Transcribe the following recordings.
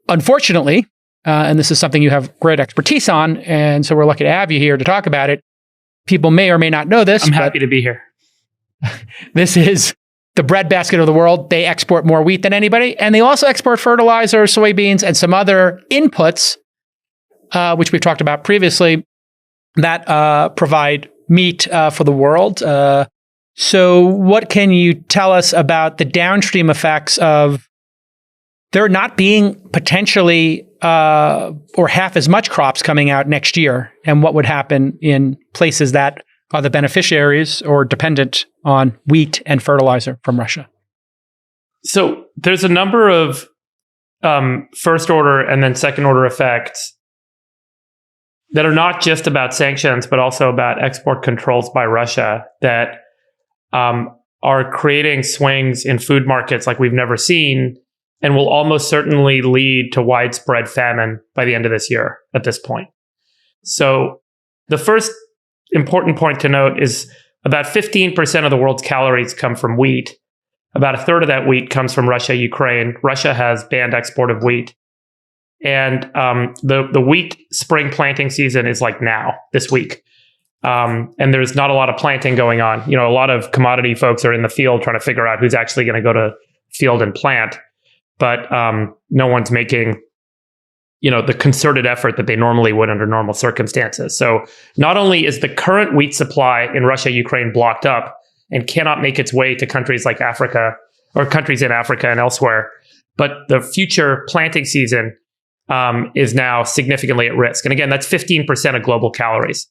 unfortunately, and this is something you have great expertise on, and so we're lucky to have you here to talk about it. People may or may not know this. I'm happy to be here. This is the breadbasket of the world. They export more wheat than anybody, and they also export fertilizer, soybeans, and some other inputs, which we've talked about previously, that provide meat for the world. So what can you tell us about the downstream effects of there not being potentially or half as much crops coming out next year, and what would happen in places that are the beneficiaries or dependent on wheat and fertilizer from Russia? So there's a number of first order and then second order effects that are not just about sanctions, but also about export controls by Russia that are creating swings in food markets like we've never seen, and will almost certainly lead to widespread famine by the end of this year at this point. So the first important point to note is about 15% of the world's calories come from wheat. About a third of that wheat comes from Russia, Ukraine. Russia has banned export of wheat. And the wheat spring planting season is like now, this week. And there's not a lot of planting going on. You know, a lot of commodity folks are in the field trying to figure out who's actually going to go to field and plant. But no one's making, the concerted effort that they normally would under normal circumstances. So not only is the current wheat supply in Russia, Ukraine blocked up and cannot make its way to countries like Africa or countries in Africa and elsewhere, but the future planting season is now significantly at risk. And again, that's 15% of global calories.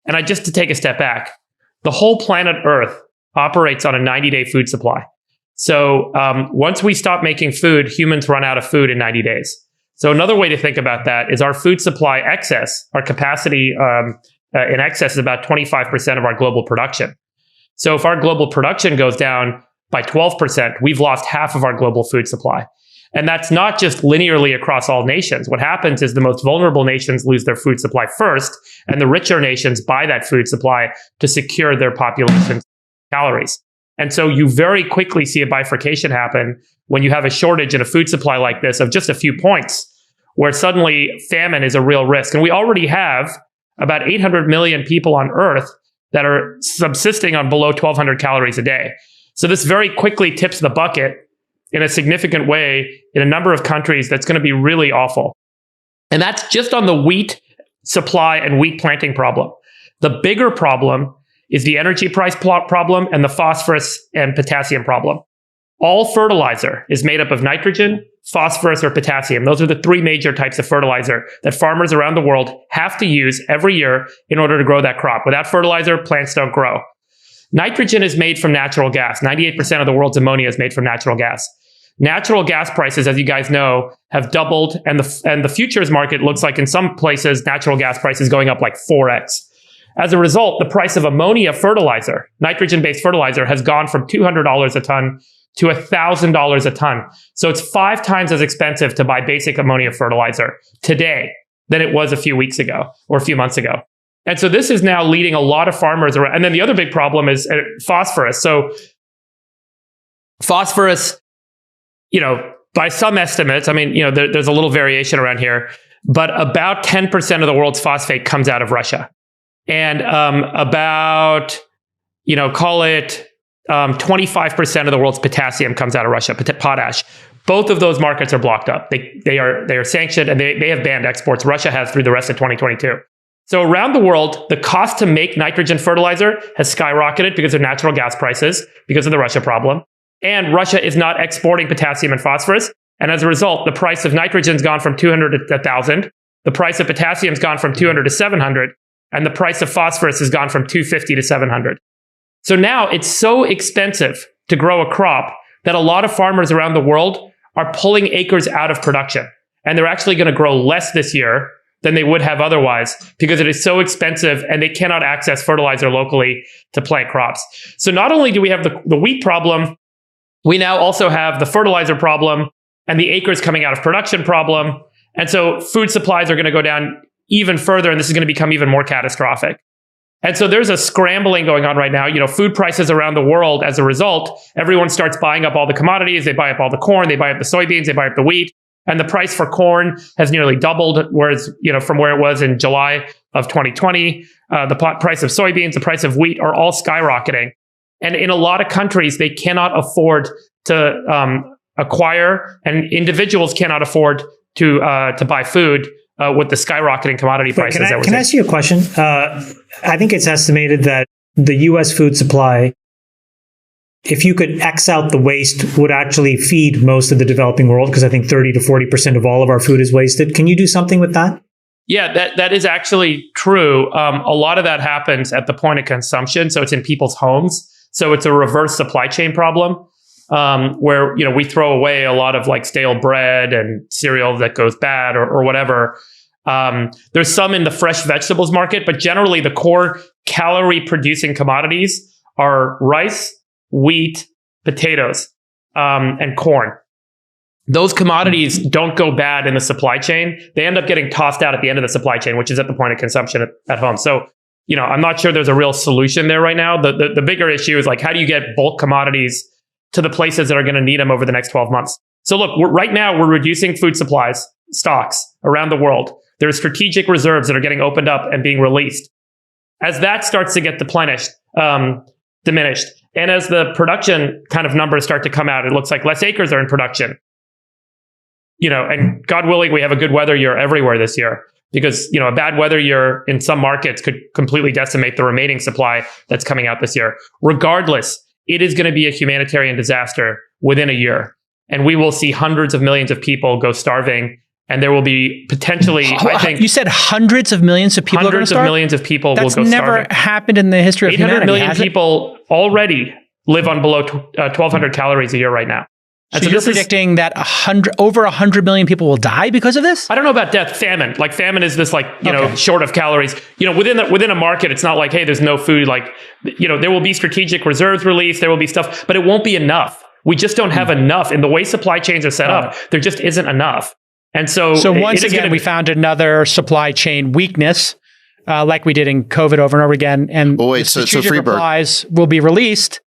And just to take a step back, the whole planet Earth operates on a 90-day food supply. So once we stop making food, humans run out of food in 90 days. So another way to think about that is our food supply excess, our capacity in excess is about 25% of our global production. So if our global production goes down by 12%, we've lost half of our global food supply. And that's not just linearly across all nations. What happens is the most vulnerable nations lose their food supply first, and the richer nations buy that food supply to secure their population's calories. And so you very quickly see a bifurcation happen when you have a shortage in a food supply like this of just a few points, where suddenly famine is a real risk. And we already have about 800 million people on Earth that are subsisting on below 1,200 calories a day. So this very quickly tips the bucket in a significant way in a number of countries that's going to be really awful. And that's just on the wheat supply and wheat planting problem. The bigger problem is the energy price problem and the phosphorus and potassium problem. All fertilizer is made up of nitrogen, phosphorus, or potassium. Those are the three major types of fertilizer that farmers around the world have to use every year in order to grow that crop. Without fertilizer, plants don't grow. Nitrogen is made from natural gas. 98% of the world's ammonia is made from natural gas. Natural gas prices, as you guys know, have doubled, and the futures market looks like in some places natural gas prices going up like 4x. As a result, the price of ammonia fertilizer, nitrogen-based fertilizer, has gone from $200 a ton to $1,000 a ton. So it's 5 times as expensive to buy basic ammonia fertilizer today than it was a few weeks ago or a few months ago. And so this is now leading a lot of farmers around. And then the other big problem is phosphorus. So phosphorus, by some estimates, there's a little variation around here, but about 10% of the world's phosphate comes out of Russia. And about, call it 25% of the world's potassium comes out of Russia, potash. Both of those markets are blocked up. They are sanctioned, and they have banned exports. Russia has through the rest of 2022. So around the world, the cost to make nitrogen fertilizer has skyrocketed because of natural gas prices, because of the Russia problem. And Russia is not exporting potassium and phosphorus. And as a result, the price of nitrogen's gone from 200 to 1,000. The price of potassium's gone from 200 to 700. And the price of phosphorus has gone from 250 to 700. So now it's so expensive to grow a crop that a lot of farmers around the world are pulling acres out of production. And they're actually going to grow less this year than they would have otherwise because it is so expensive and they cannot access fertilizer locally to plant crops. So not only do we have the wheat problem, we now also have the fertilizer problem and the acres coming out of production problem. And so food supplies are going to go down even further, and this is going to become even more catastrophic. And so there's a scrambling going on right now. Food prices around the world, as a result, everyone starts buying up all the commodities. They buy up all the corn, they buy up the soybeans, they buy up the wheat. And the price for corn has nearly doubled, whereas, from where it was in July of 2020. The price of soybeans, the price of wheat are all skyrocketing. And in a lot of countries, they cannot afford to acquire, and individuals cannot afford to buy food with the skyrocketing commodity prices. Can I ask you a question? I think it's estimated that the U.S. food supply, if you could X out the waste, would actually feed most of the developing world, because I think 30 to 40% of all of our food is wasted. Can you do something with that? Yeah, that is actually true. A lot of that happens at the point of consumption. So it's in people's homes. So it's a reverse supply chain problem, where, we throw away a lot of like stale bread and cereal that goes bad or whatever. There's some in the fresh vegetables market, but generally the core calorie producing commodities are rice, wheat, potatoes, and corn. Those commodities don't go bad in the supply chain. They end up getting tossed out at the end of the supply chain, which is at the point of consumption at home. So, I'm not sure there's a real solution there right now. The bigger issue is like, how do you get bulk commodities to the places that are going to need them over the next 12 months? So look, right now we're reducing food supplies, stocks around the world. There are strategic reserves that are getting opened up and being released. As that starts to get diminished, and as the production kind of numbers start to come out, it looks like less acres are in production. And God willing, we have a good weather year everywhere this year, because, a bad weather year in some markets could completely decimate the remaining supply that's coming out this year. Regardless, it is going to be a humanitarian disaster within a year. And we will see hundreds of millions of people go starving. And there will be potentially, I think... You said hundreds of millions of people are going to starve? Hundreds of millions of people will go starving. That's never happened in the history of humanity, 800 million people already live on below 1,200 calories a year right now. And so you're predicting that over 100 million people will die because of this? I don't know about death. Famine. Like famine is this short of calories. Within a market, it's not like, hey, there's no food. Like, there will be strategic reserves released. There will be stuff, but it won't be enough. We just don't have enough. In the way supply chains are set up, there just isn't enough. And so once again, we found another supply chain weakness, like we did in COVID over and over again. And strategic replies will be released.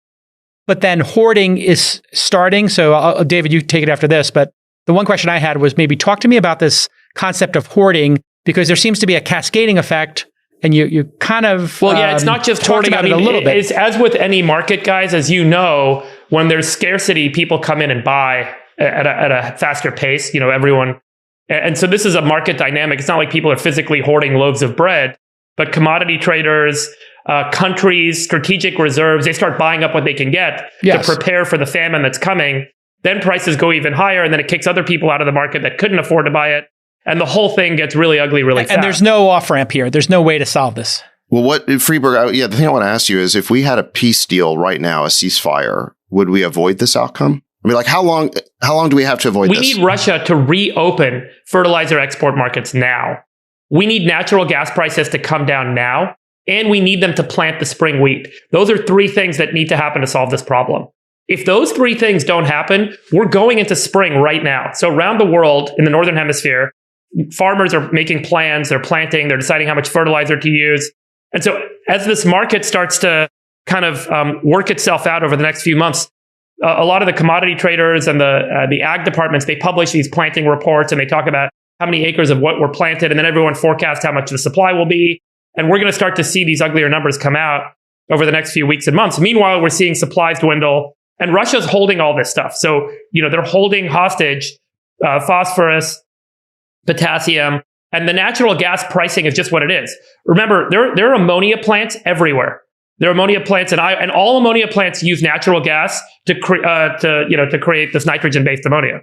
But then hoarding is starting. So David, you take it after this. But the one question I had was maybe talk to me about this concept of hoarding, because there seems to be a cascading effect. And you kind of it's not just hoarding. About it a little bit. It's as with any market, guys. As you know, when there's scarcity, people come in and buy at a faster pace. Everyone, and so this is a market dynamic. It's not like people are physically hoarding loaves of bread, but commodity traders, countries, strategic reserves, they start buying up what they can get to prepare for the famine that's coming. Then prices go even higher, and then it kicks other people out of the market that couldn't afford to buy it. And the whole thing gets really ugly really fast. And there's no off-ramp here. There's no way to solve this. Well, Friedberg, the thing I want to ask you is, if we had a peace deal right now, a ceasefire, would we avoid this outcome? I mean, like, how long do we have to avoid this? We need Russia to reopen fertilizer export markets now. We need natural gas prices to come down now. And we need them to plant the spring wheat. Those are three things that need to happen to solve this problem. If those three things don't happen, we're going into spring right now. So around the world, in the Northern Hemisphere, farmers are making plans, they're planting, they're deciding how much fertilizer to use. And so as this market starts to kind of work itself out over the next few months, a lot of the commodity traders and the ag departments, they publish these planting reports, and they talk about how many acres of what were planted, and then everyone forecasts how much the supply will be. And we're going to start to see these uglier numbers come out over the next few weeks and months. Meanwhile, we're seeing supplies dwindle, and Russia's holding all this stuff. So, they're holding hostage phosphorus, potassium, and the natural gas pricing is just what it is. Remember, there are ammonia plants everywhere. There are ammonia plants, and all ammonia plants use natural gas to create this nitrogen-based ammonia.